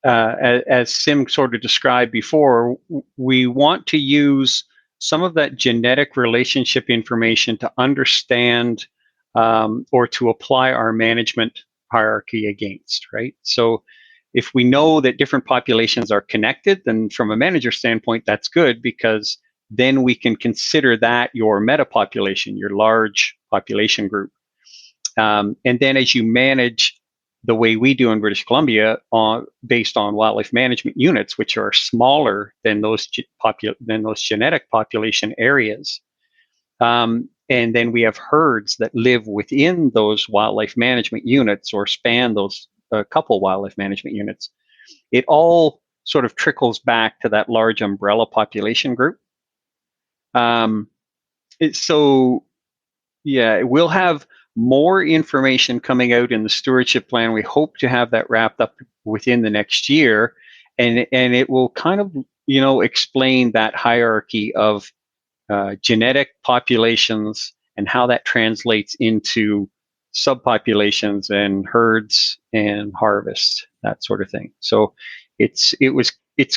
as Sim sort of described before, we want to use some of that genetic relationship information to understand or to apply our management hierarchy against, right? So if we know that different populations are connected, then from a manager standpoint, that's good, because then we can consider that your meta population, your large population group. And then as you manage the way we do in British Columbia, based on wildlife management units, which are smaller than those genetic population areas, and then we have herds that live within those wildlife management units or span those couple wildlife management units. It all sort of trickles back to that large umbrella population group. So, yeah, we'll have more information coming out in the stewardship plan. We hope to have that wrapped up within the next year, and it will kind of explain that hierarchy of genetic populations and how that translates into subpopulations and herds and harvest, that sort of thing. So it's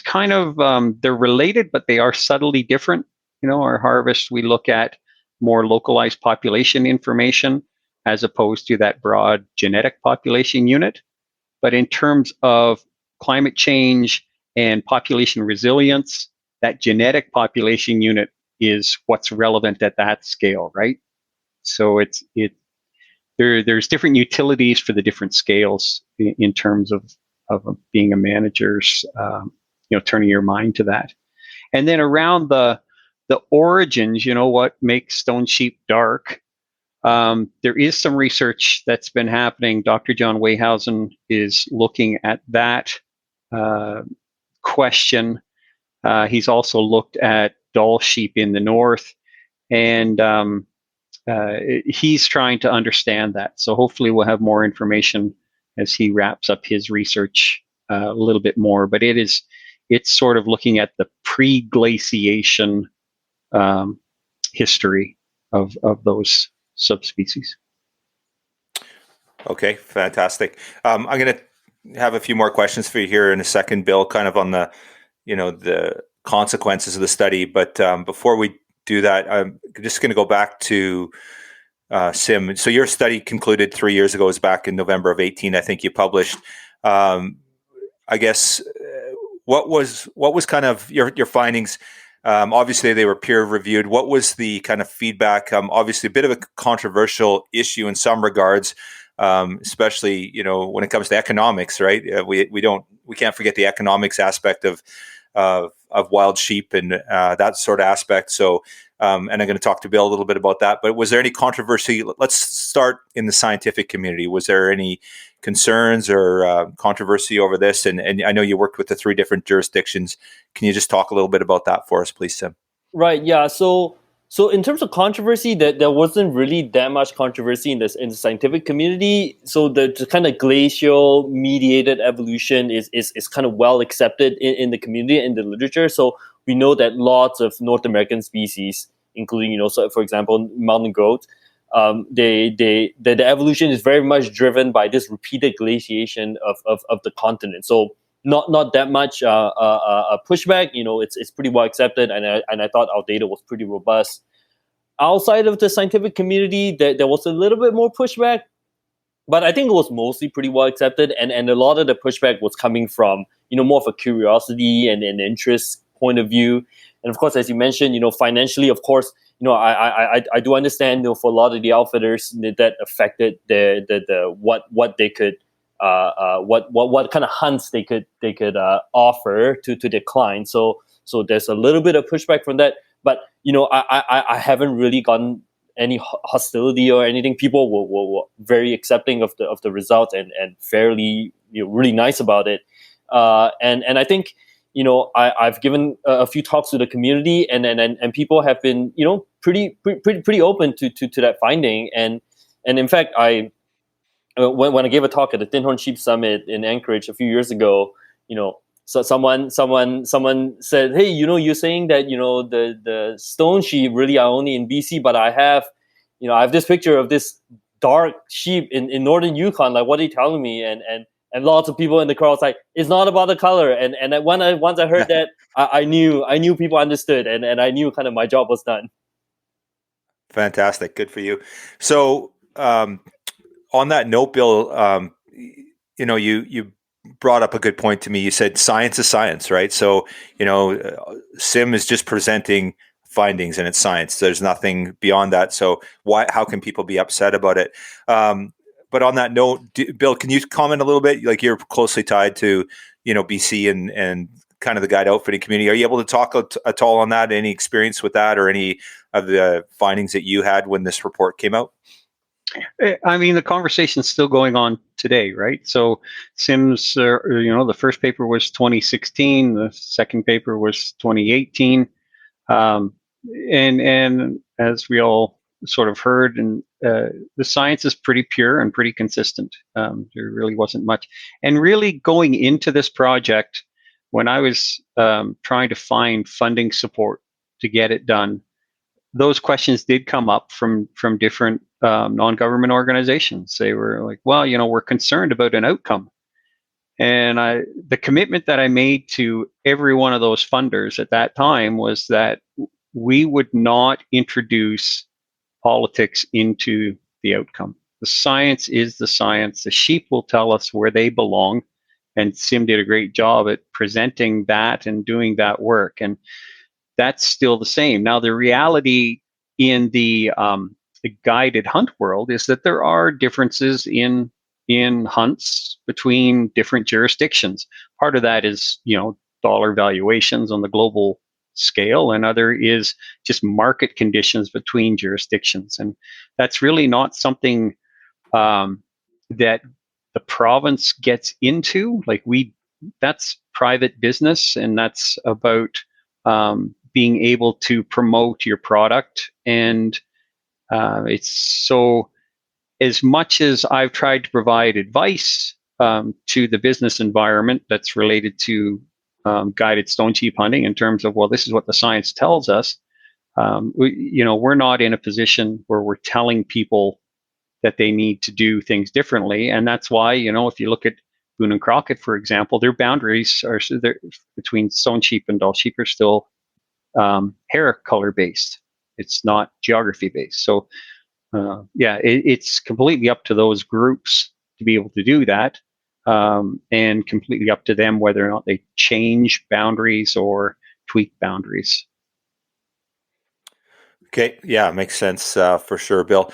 kind of they're related, but they are subtly different. Our harvest, we look at more localized population information as opposed to that broad genetic population unit. But in terms of climate change and population resilience, that genetic population unit is what's relevant at that scale, right? So there's different utilities for the different scales in terms of being a manager's, turning your mind to that. And then around the origins, what makes stone sheep dark? There is some research that's been happening. Dr. John Weyhausen is looking at that question. He's also looked at Dall sheep in the north, and he's trying to understand that. So hopefully we'll have more information as he wraps up his research a little bit more. But it's sort of looking at the pre-glaciation history of those subspecies. Okay, fantastic. I'm going to have a few more questions for you here in a second, Bill, kind of on the consequences of the study. But before we do that, I'm just going to go back to Sim. So your study concluded 3 years ago. It was back in November of 18, I think you published. I guess what was kind of your findings? Obviously, they were peer reviewed. What was the kind of feedback? Obviously, a bit of a controversial issue in some regards, especially when it comes to economics, right? We can't forget the economics aspect of wild sheep and that sort of aspect. So, and I'm going to talk to Bill a little bit about that. But was there any controversy? Let's start in the scientific community. Was there any concerns or controversy over this? And I know you worked with the 3 different jurisdictions. Can you just talk a little bit about that for us, please, Sim? Right. Yeah. So in terms of controversy, there wasn't really that much controversy in the scientific community. So the kind of glacial mediated evolution is kind of well accepted in the community, in the literature. So we know that lots of North American species, including so for example mountain goats, the evolution is very much driven by this repeated glaciation of the continent. So not that much pushback. It's pretty well accepted, and I thought our data was pretty robust. outside of the scientific community, there was a little bit more pushback, but I think it was mostly pretty well accepted, and a lot of the pushback was coming from more of a curiosity and an interest point of view. And of course, as you mentioned, financially, of course, I do understand, for a lot of the outfitters that affected the what they could what kind of hunts they could offer to their clients. So there's a little bit of pushback from that, but I haven't really gotten any hostility or anything. People were very accepting of the results and fairly really nice about it. And I think I've given a few talks to the community, and people have been pretty open to that finding. And in fact, when I gave a talk at the Thinhorn Sheep Summit in Anchorage a few years ago, so someone said, hey, you're saying that the stone sheep really are only in BC, but I have this picture of this dark sheep in northern Yukon. Like, what are you telling me? And lots of people in the crowd was like, it's not about the color. And once I heard that, I knew people understood, and I knew kind of my job was done. Fantastic, good for you. So on that note, Bill, you brought up a good point to me. You said science is science, right? So Sim is just presenting findings and it's science. There's nothing beyond that. So how can people be upset about it? But on that note, Bill, can you comment a little bit? Like, you're closely tied to BC and kind of the guide outfitting community. Are you able to talk at all on that? Any experience with that, or any of the findings that you had when this report came out? I mean, the conversation's still going on today, right? So Sim's, the first paper was 2016, the second paper was 2018, and as we all sort of heard, and the science is pretty pure and pretty consistent. There really wasn't much. And really, going into this project, when I was trying to find funding support to get it done, those questions did come up from different non-government organizations. They were like, well, we're concerned about an outcome. And the commitment that I made to every one of those funders at that time was that we would not introduce politics into the outcome. The science is the science. The sheep will tell us where they belong. And Sim did a great job at presenting that and doing that work. And that's still the same. Now, the reality in the guided hunt world is that there are differences in hunts between different jurisdictions. Part of that is, dollar valuations on the global scale, and other is just market conditions between jurisdictions. And that's really not something that the province gets into. Like, that's private business, and that's about being able to promote your product. And it's so, as much as I've tried to provide advice to the business environment that's related to guided stone sheep hunting in terms of, well, this is what the science tells us, we're not in a position where we're telling people that they need to do things differently. And that's why, if you look at Boone and Crockett, for example, their boundaries are between stone sheep and Dall sheep are still hair color based. It's not geography based. So it's completely up to those groups to be able to do that, and completely up to them whether or not they change boundaries or tweak boundaries. Okay, yeah, makes sense for sure, Bill.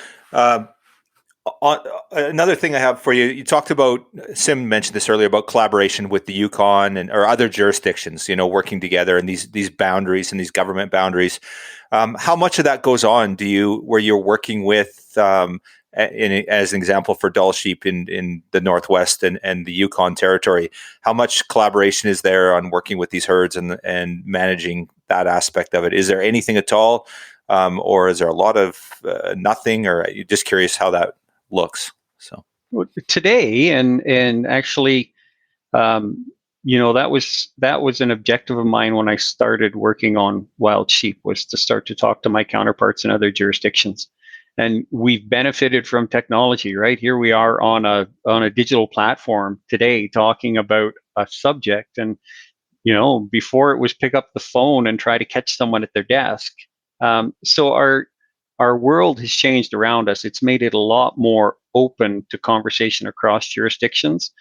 Another thing I have for you, you talked about, Sim mentioned this earlier, about collaboration with the Yukon or other jurisdictions, working together, and these boundaries and these government boundaries. How much of that goes on where you're working with, as an example for Dall sheep in the Northwest and the Yukon territory? How much collaboration is there on working with these herds and managing that aspect of it? Is there anything at all? Or is there a lot of nothing? Or are you just curious how that looks? So today, and actually, that was an objective of mine when I started working on wild sheep, was to start to talk to my counterparts in other jurisdictions. And we've benefited from technology, right? Here we are on a digital platform today talking about a subject, and before it was pick up the phone and try to catch someone at their desk. So our world has changed around us. It's made it a lot more open to conversation across jurisdictions.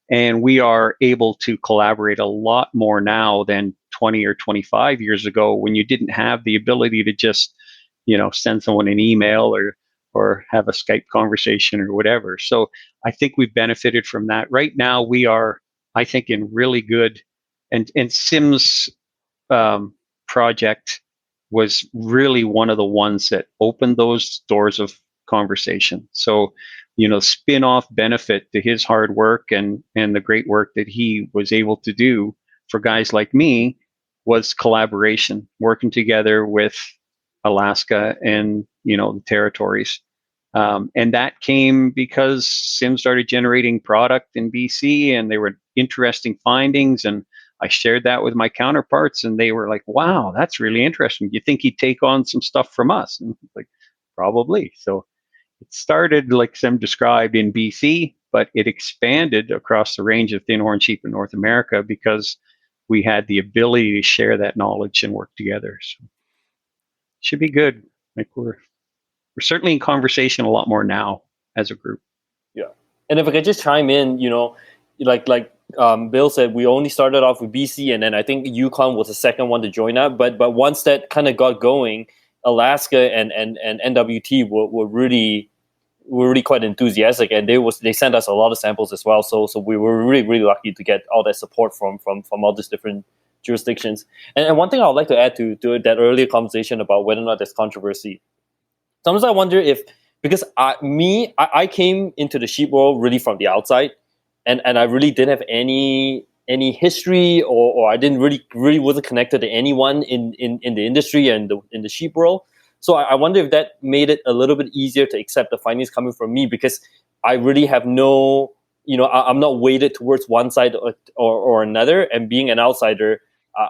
And we are able to collaborate a lot more now than 20 or 25 years ago, when you didn't have the ability to just, send someone an email or have a Skype conversation or whatever. So I think we've benefited from that. Right now, we are, I think, in really good, and Sim's project was really one of the ones that opened those doors of conversation. So, spin-off benefit to his hard work and the great work that he was able to do for guys like me was collaboration, working together with Alaska and, the territories. And that came because Sim started generating product in BC, and they were interesting findings. And I shared that with my counterparts, and they were like, wow, that's really interesting. Do you think he'd take on some stuff from us? And like, probably. So it started, like Sim described, in BC, but it expanded across the range of thinhorn sheep in North America because we had the ability to share that knowledge and work together. So it should be good. Like we're certainly in conversation a lot more now as a group. Yeah. And if I could just chime in, like Bill said, we only started off with BC, and then I think Yukon was the second one to join up. But once that kind of got going, Alaska and NWT were really quite enthusiastic, and they sent us a lot of samples as well. So we were really lucky to get all that support from all these different jurisdictions. And one thing I would like to add to that earlier conversation about whether or not there's controversy. Sometimes I wonder if, because I came into the sheep world really from the outside, and I really didn't have any history, or I didn't really wasn't connected to anyone in the industry and in the sheep world. So I wonder if that made it a little bit easier to accept the findings coming from me, because I really have no, I'm not weighted towards one side or another. And being an outsider,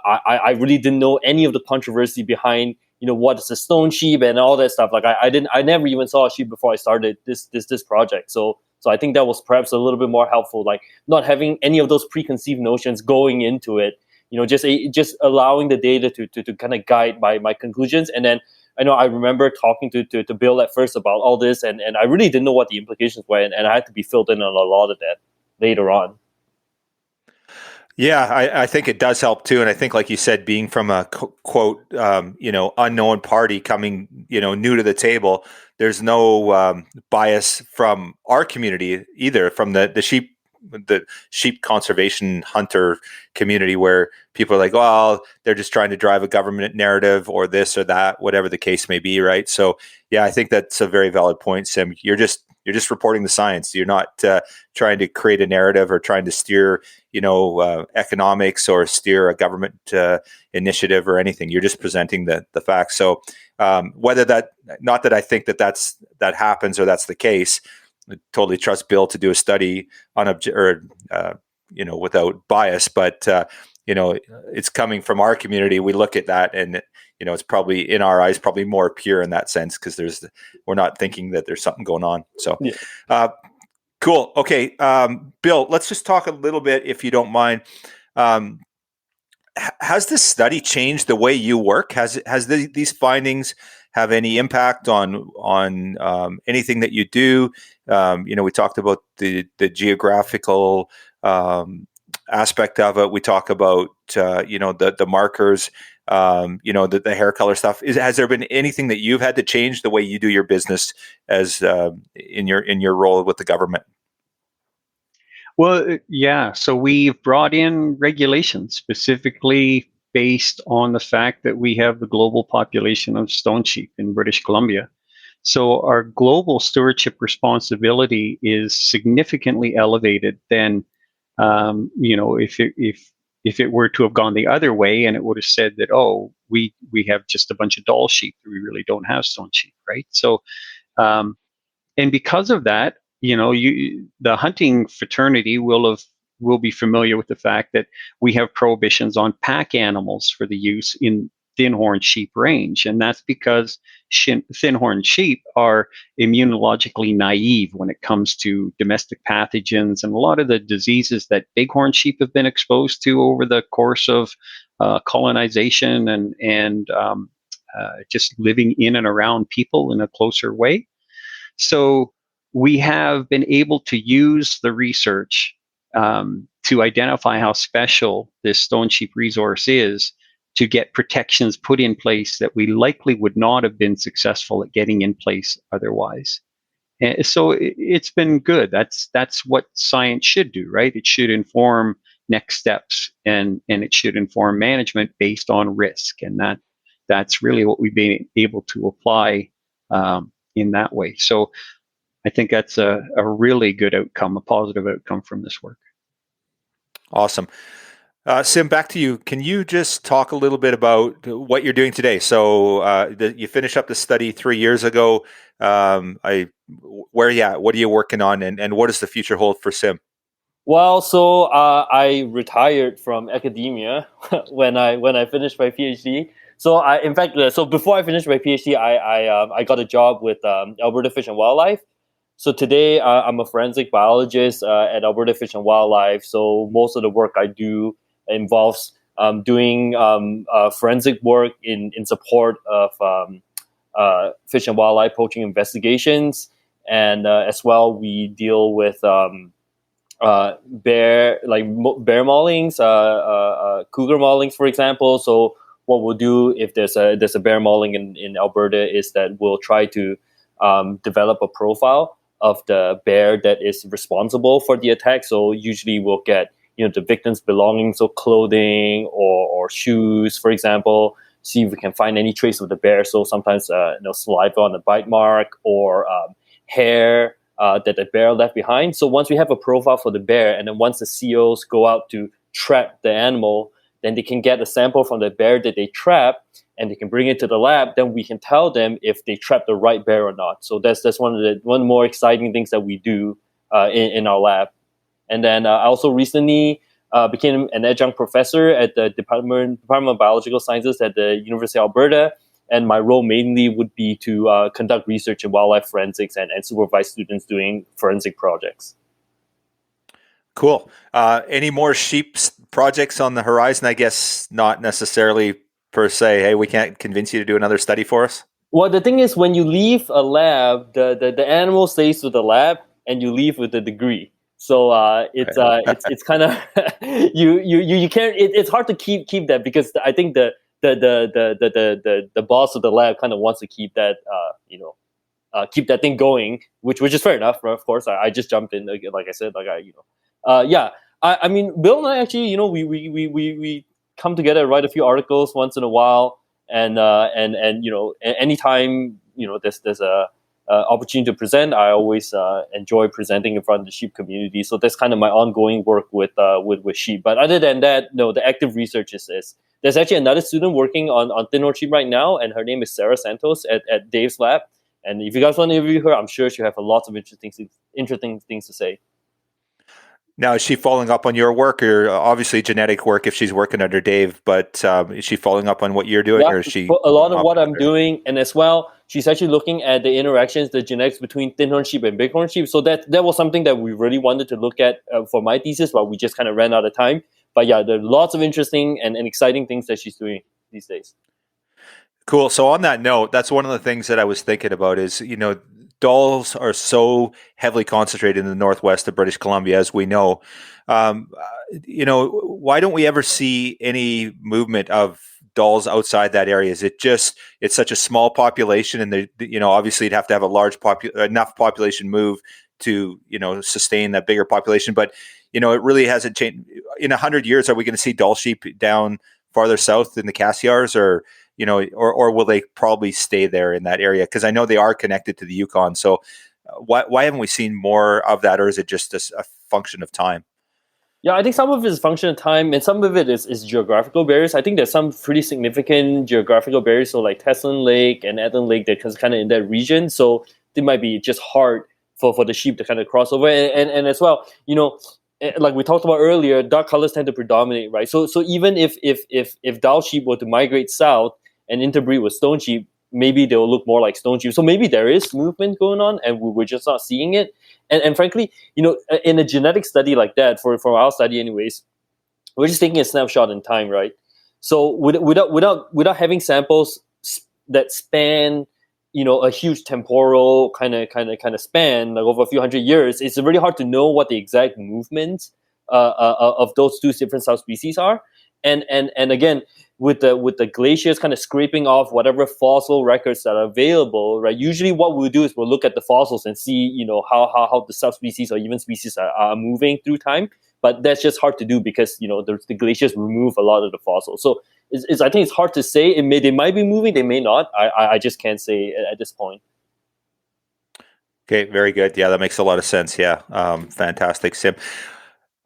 I really didn't know any of the controversy behind, what is a stone sheep and all that stuff. Like I never even saw a sheep before I started this project. So I think that was perhaps a little bit more helpful, like not having any of those preconceived notions going into it. Just allowing the data to kind of guide my conclusions. And then I remember talking to Bill at first about all this, and I really didn't know what the implications were, and I had to be filled in on a lot of that later on. Yeah, I think it does help too. And I think, like you said, being from a quote, unknown party coming, new to the table, there's no bias from our community either, from the sheep conservation hunter community, where people are like, well, they're just trying to drive a government narrative or this or that, whatever the case may be, right? So yeah, I think that's a very valid point, Sim. You're just reporting the science. You're not trying to create a narrative or trying to steer, economics or steer a government initiative or anything. You're just presenting the facts. So whether that, not that I think that happens or that's the case, I totally trust Bill to do a study on without bias, but it's coming from our community. We look at that, and it's probably, in our eyes, probably more pure in that sense, because we're not thinking that there's something going on. So, yeah. Cool. Okay, Bill, let's just talk a little bit, if you don't mind. Has this study changed the way you work? Has these findings have any impact on anything that you do? We talked about the geographical aspect of it. We talk about the markers, the hair color stuff. Has there been anything that you've had to change the way you do your business as in your role with the government? Well, yeah. So we've brought in regulations specifically based on the fact that we have the global population of stone sheep in British Columbia. So our global stewardship responsibility is significantly elevated than, if it were to have gone the other way, and it would have said that, oh, we have just a bunch of doll sheep, we really don't have stone sheep, right? So, and because of that, the hunting fraternity will be familiar with the fact that we have prohibitions on pack animals for the use in thinhorn sheep range, and that's because thinhorn sheep are immunologically naive when it comes to domestic pathogens and a lot of the diseases that bighorn sheep have been exposed to over the course of colonization and just living in and around people in a closer way. So we have been able to use the research to identify how special this stone sheep resource is, to get protections put in place that we likely would not have been successful at getting in place otherwise. And so it's been good. That's what science should do, right? It should inform next steps, and it should inform management based on risk, and that's really what we've been able to apply in that way. So I think that's a really good outcome, a positive outcome from this work. Awesome. Sim, back to you. Can you just talk a little bit about what you're doing today? So you finished up the study 3 years ago. Where are you at? What are you working on, and what does the future hold for Sim? Well, so I retired from academia when I finished my PhD. So so before I finished my PhD, I got a job with Alberta Fish and Wildlife. So today I'm a forensic biologist at Alberta Fish and Wildlife. So most of the work I do involves doing forensic work in support of fish and wildlife poaching investigations, and as well we deal with bear maulings, cougar maulings, for example. So what we'll do if there's a bear mauling in Alberta is that we'll try to develop a profile of the bear that is responsible for the attack. So usually we'll get the victim's belongings, so clothing or shoes, for example. See if we can find any trace of the bear. So sometimes saliva on the bite mark, or hair that the bear left behind. So once we have a profile for the bear, and then once the COs go out to trap the animal, then they can get a sample from the bear that they trap, and they can bring it to the lab. Then we can tell them if they trapped the right bear or not. So that's one of the more exciting things that we do in our lab. And then I also recently became an adjunct professor at the Department of Biological Sciences at the University of Alberta. And my role mainly would be to conduct research in wildlife forensics and supervise students doing forensic projects. Cool. Any more sheep projects on the horizon? I guess not necessarily per se. Hey, we can't convince you to do another study for us? Well, the thing is, when you leave a lab, the animal stays with the lab, and you leave with the degree. So it's kind of you can't. It's hard to keep that, because I think the boss of the lab kind of wants to keep that keep that thing going, which is fair enough. Of course, I just jumped in, like I said, I mean, Bill and I actually, we come together and write a few articles once in a while, and anytime there's a opportunity to present, I always enjoy presenting in front of the sheep community. So that's kind of my ongoing work with sheep. But other than that, no, the active research is this. There's actually another student working on thinhorn sheep right now, and her name is Sarah Santos at Dave's lab. And if you guys want to interview her, I'm sure she'll have lots of interesting things to say. Now, is she following up on your work, or obviously genetic work if she's working under Dave, but is she following up on what you're doing, or is she a lot of what I'm doing? And as well, she's actually looking at the interactions, the genetics between thinhorn sheep and bighorn sheep. So that was something that we really wanted to look at for my thesis, but we just kind of ran out of time. But yeah, there are lots of interesting and exciting things that she's doing these days. Cool. So on that note, that's one of the things that I was thinking about is, Dulls are so heavily concentrated in the northwest of British Columbia, as we know. Why don't we ever see any movement of Dulls outside that area? Is it just it's such a small population, and obviously you'd have to have a large enough population move to sustain that bigger population. But it really hasn't changed. In 100 years, are we going to see Dull sheep down farther south in the Cassiars, or will they probably stay there in that area? Because I know they are connected to the Yukon. So why haven't we seen more of that, or is it just a function of time? Yeah, I think some of it is a function of time, and some of it is geographical barriers. I think there's some pretty significant geographical barriers, so like Teslin Lake and Edlin Lake, that's kind of in that region. So it might be just hard for the sheep to kind of cross over. And as well, like we talked about earlier, dark colors tend to predominate, right? So even if Dull sheep were to migrate south and interbreed with stone sheep, maybe they'll look more like stone sheep. So maybe there is movement going on, and we're just not seeing it. And frankly, in a genetic study like that, for our study anyways, we're just taking a snapshot in time, right? So without having samples that span, a huge temporal kind of span, like over a few hundred years, it's really hard to know what the exact movements of those two different subspecies are. And again, with the glaciers kind of scraping off whatever fossil records that are available, right? Usually, what we'll do is we'll look at the fossils and see, how the subspecies or even species are moving through time. But that's just hard to do because the glaciers remove a lot of the fossils. So I think it's hard to say. They might be moving, they may not. I just can't say at this point. Okay, very good. Yeah, that makes a lot of sense. Yeah, fantastic, Sim.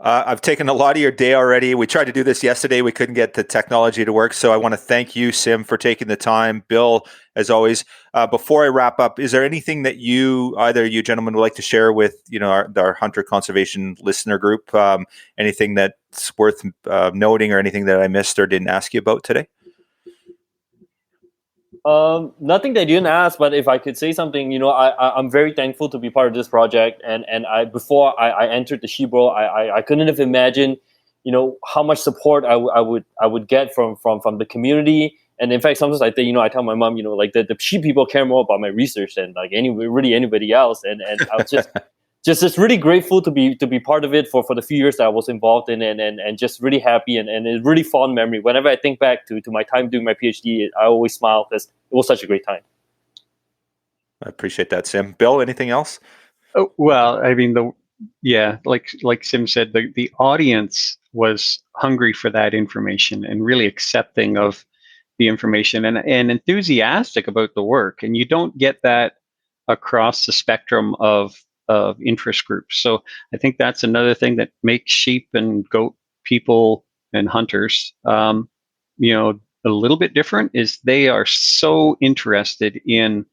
I've taken a lot of your day already. We tried to do this yesterday. We couldn't get the technology to work. So I want to thank you, Sim, for taking the time. Bill, as always. Before I wrap up, is there anything that either you gentlemen would like to share with our hunter conservation listener group? Anything that's worth noting or anything that I missed or didn't ask you about today? Nothing that you didn't ask, but if I could say something, I'm very thankful to be part of this project. And before I entered the sheep world, I couldn't have imagined, how much support I would get from the community. And in fact, sometimes I think, I tell my mom, like the sheep people care more about my research than like anybody else. And I was just really grateful to be part of it for the few years that I was involved in, and just really happy and a really fond memory. Whenever I think back to my time doing my PhD, I always smile because it was such a great time. I appreciate that, Sim. Bill, anything else? Oh, well, I mean, like Sim said, the audience was hungry for that information and really accepting of the information and enthusiastic about the work. And you don't get that across the spectrum of interest groups. So I think that's another thing that makes sheep and goat people and hunters, a little bit different, is they are so interested in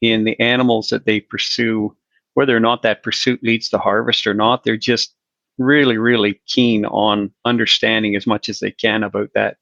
the animals that they pursue, whether or not that pursuit leads to harvest or not. They're just really, really keen on understanding as much as they can about that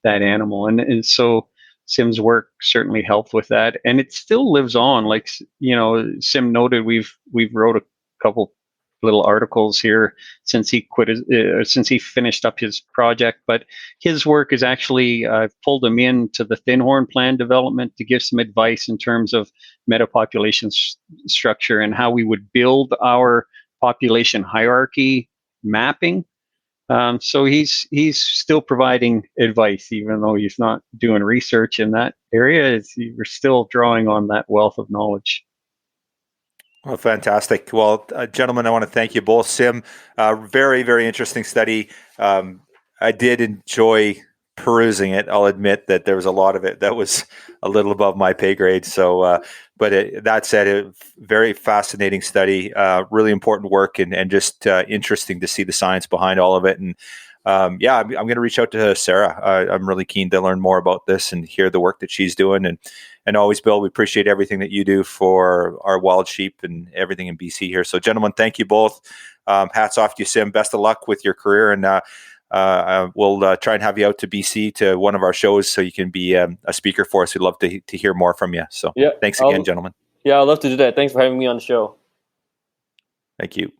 animal. And so Sim's work certainly helped with that, and it still lives on. Like Sim noted, we've wrote a couple little articles here since he finished up his project. But his work is actually pulled him into the thinhorn plan development to give some advice in terms of metapopulation structure and how we would build our population hierarchy mapping. So he's still providing advice, even though he's not doing research in that area. We're still drawing on that wealth of knowledge. Well, fantastic. Well, gentlemen, I want to thank you both. Sim, very, very interesting study. I did enjoy perusing it. I'll admit that there was a lot of it that was a little above my pay grade. So, that said, a very fascinating study, really important work, and just interesting to see the science behind all of it. And I'm going to reach out to Sarah. I'm really keen to learn more about this and hear the work that she's doing. And always, Bill, we appreciate everything that you do for our wild sheep and everything in BC here. So, gentlemen, thank you both. Hats off to you, Sim. Best of luck with your career, and we'll try and have you out to BC to one of our shows so you can be a speaker for us. We'd love to hear more from you. So, thanks again, gentlemen. Yeah, I'd love to do that. Thanks for having me on the show. Thank you.